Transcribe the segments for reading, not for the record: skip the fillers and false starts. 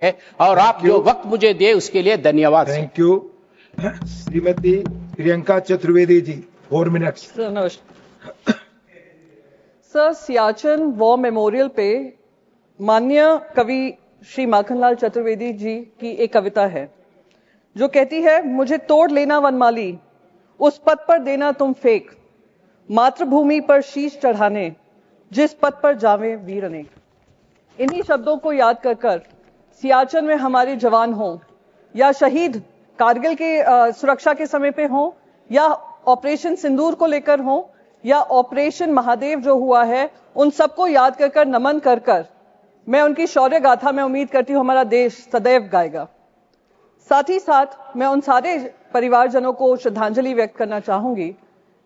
है और आप जो वक्त मुझे दे उसके लिए धन्यवाद। Thank you. Shrimati Priyanka Chaturvedi ji 4 minutes. Sir, Siachen war memorial पे माननीय कवि श्री माखनलाल चतुर्वेदी जी की एक कविता है जो कहती है, मुझे तोड़ लेना वनमाली, उस पथ पर देना तुम फेंक, मातृभूमि पर शीश चढ़ाने, जिस पथ पर जावे वीर अनेक। इन्हीं शब्दों को याद कर कर सियाचिन में हमारे जवान हों या शहीद कारगिल के सुरक्षा के समय पे हों या ऑपरेशन सिंदूर को लेकर हों या ऑपरेशन महादेव जो हुआ है, उन सबको याद कर कर नमन कर कर मैं उनकी शौर्य गाथा में उम्मीद करती हूं हमारा देश सदैव गाएगा। साथ ही साथ मैं उन सारे परिवारजनों को श्रद्धांजलि व्यक्त करना चाहूंगी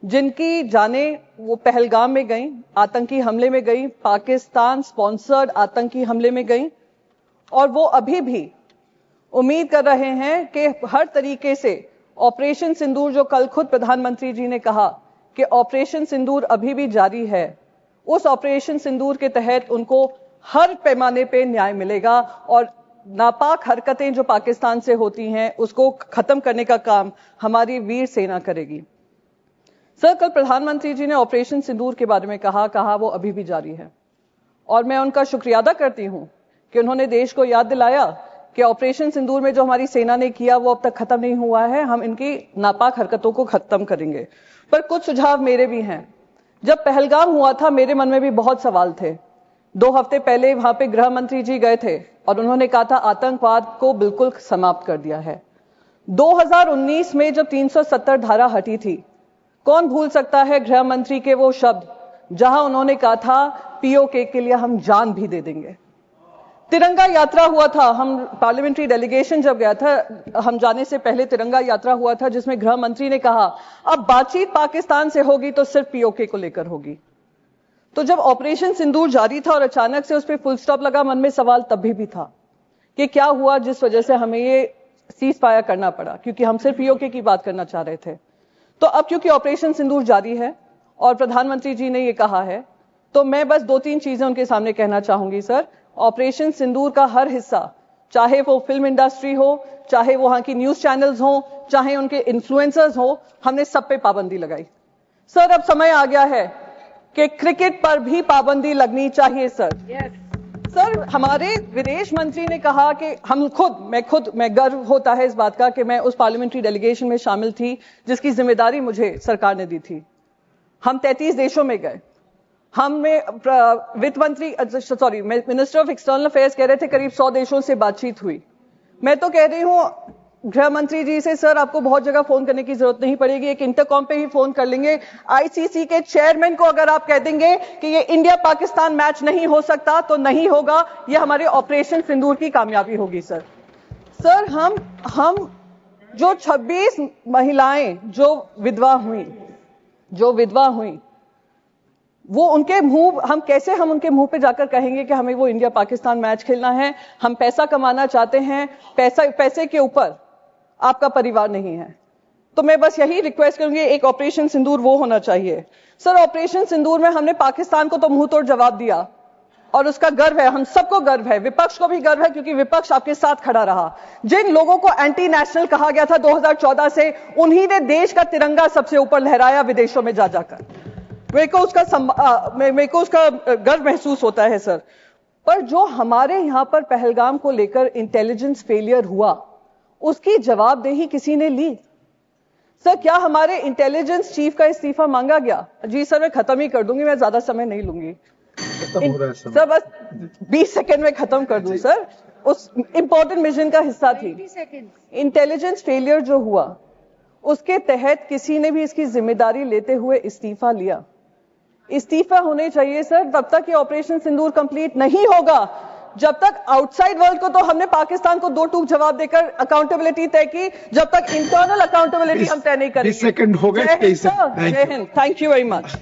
जिनकी जाने वो पहलगाम में गई, आतंकी हमले में गई, पाकिस्तान स्पॉन्सर्ड आतंकी हमले में गई और वो अभी भी उम्मीद कर रहे हैं कि हर तरीके से ऑपरेशन सिंदूर, जो कल खुद प्रधानमंत्री जी ने कहा कि ऑपरेशन सिंदूर अभी भी जारी है, उस ऑपरेशन सिंदूर के तहत उनको हर पैमाने पे न्याय मिलेगा और नापाक हरकतें जो पाकिस्तान से होती हैं उसको खत्म करने का काम हमारी वीर सेना करेगी। सर, कल प्रधानमंत्री जी ने ऑपरेशन सिंदूर के बारे में कहा वो अभी भी जारी है और मैं उनका शुक्रिया अदा करती हूं कि उन्होंने देश को याद दिलाया कि ऑपरेशन सिंदूर में जो हमारी सेना ने किया वो अब तक खत्म नहीं हुआ है, हम इनकी नापाक हरकतों को खत्म करेंगे। पर कुछ सुझाव मेरे भी हैं। जब पहलगाम हुआ था मेरे मन में भी बहुत सवाल थे। 2 हफ्ते पहले वहां पे गृह मंत्री जी गए थे और उन्होंने कहा था आतंकवाद को बिल्कुल समाप्त कर दिया है। 2019 में जब 370 धारा हटी थी, कौन भूल सकता है गृह मंत्री के वो शब्द जहां उन्होंने कहा था पीओके के लिए हम जान भी दे देंगे। तिरंगा यात्रा हुआ था, हम पार्लियामेंट्री डेलीगेशन जब गया था, हम जाने से पहले तिरंगा यात्रा हुआ था जिसमें गृह मंत्री ने कहा अब बातचीत पाकिस्तान से होगी तो सिर्फ पीओके को लेकर होगी। तो जब ऑपरेशन सिंदूर जारी था और अचानक से उस पर फुल स्टॉप लगा, मन में सवाल तभी भी था कि क्या हुआ जिस वजह से हमें ये सीज फायर करना पड़ा, क्योंकि हम सिर्फ पीओके की बात करना चाह रहे थे। तो अब क्योंकि ऑपरेशन सिंदूर जारी है और प्रधानमंत्री जी ने ये कहा है, तो मैं बस 2-3 चीजें उनके सामने कहना चाहूंगी। सर, ऑपरेशन सिंदूर का हर हिस्सा, चाहे वो फिल्म इंडस्ट्री हो, चाहे वहां की न्यूज चैनल्स हो, चाहे उनके इन्फ्लुएंसर्स हो, हमने सब पे पाबंदी लगाई। सर, अब समय आ गया है कि क्रिकेट पर भी पाबंदी लगनी चाहिए। सर सर, हमारे विदेश मंत्री ने कहा कि मैं गर्व होता है इस बात का कि मैं उस पार्लियामेंट्री डेलीगेशन में शामिल थी जिसकी जिम्मेदारी मुझे सरकार ने दी थी। हम 33 देशों में गए। मिनिस्टर ऑफ एक्सटर्नल अफेयर्स कह रहे थे करीब 100 देशों से बातचीत हुई। मैं तो कह रही हूं गृह मंत्री जी से, सर आपको बहुत जगह फोन करने की जरूरत नहीं पड़ेगी, एक इंटरकॉम पे ही फोन कर लेंगे। आईसीसी के चेयरमैन को अगर आप कह देंगे कि ये इंडिया पाकिस्तान मैच नहीं हो सकता तो नहीं होगा, ये हमारे ऑपरेशन सिंदूर की कामयाबी होगी। सर हम जो 26 महिलाएं जो विधवा हुई वो उनके मुंह, हम उनके मुंह पे जाकर कहेंगे कि हमें वो इंडिया पाकिस्तान मैच खेलना है, हम पैसा कमाना चाहते हैं, पैसे के ऊपर आपका परिवार नहीं है। तो मैं बस यही रिक्वेस्ट करूंगी, एक ऑपरेशन सिंदूर वो होना चाहिए। सर, ऑपरेशन सिंदूर में हमने पाकिस्तान को तो मुंह तोड़ जवाब दिया और उसका गर्व है, हम सबको गर्व है, विपक्ष को भी गर्व है क्योंकि विपक्ष आपके साथ खड़ा रहा। जिन लोगों को एंटी नेशनल कहा गया था 2014 से, उन्हीं ने देश का तिरंगा सबसे ऊपर लहराया विदेशों में जाकर। मेरे को उसका गर्व महसूस होता है। सर, पर जो हमारे यहां पर पहलगाम को लेकर इंटेलिजेंस फेलियर हुआ उसकी जवाबदेही किसी ने ली? सर, क्या हमारे इंटेलिजेंस चीफ का इस्तीफा मांगा गया? जी सर, मैं खत्म ही कर दूंगी, मैं ज्यादा समय नहीं लूंगी। सर, बस 20 सेकेंड में खत्म कर दूं। सर, उस इंपॉर्टेंट मिशन का हिस्सा थी इंटेलिजेंस फेलियर जो हुआ, उसके तहत किसी ने भी इसकी जिम्मेदारी लेते हुए इस्तीफा लिया? इस्तीफा होने चाहिए सर। तब तक ये ऑपरेशन सिंदूर कंप्लीट नहीं होगा जब तक आउटसाइड वर्ल्ड को तो हमने पाकिस्तान को 2 टूक जवाब देकर अकाउंटेबिलिटी तय की, जब तक इंटरनल अकाउंटेबिलिटी हम तय नहीं करेंगे। 20 सेकंड हो गए। जय Hind, thank you very much.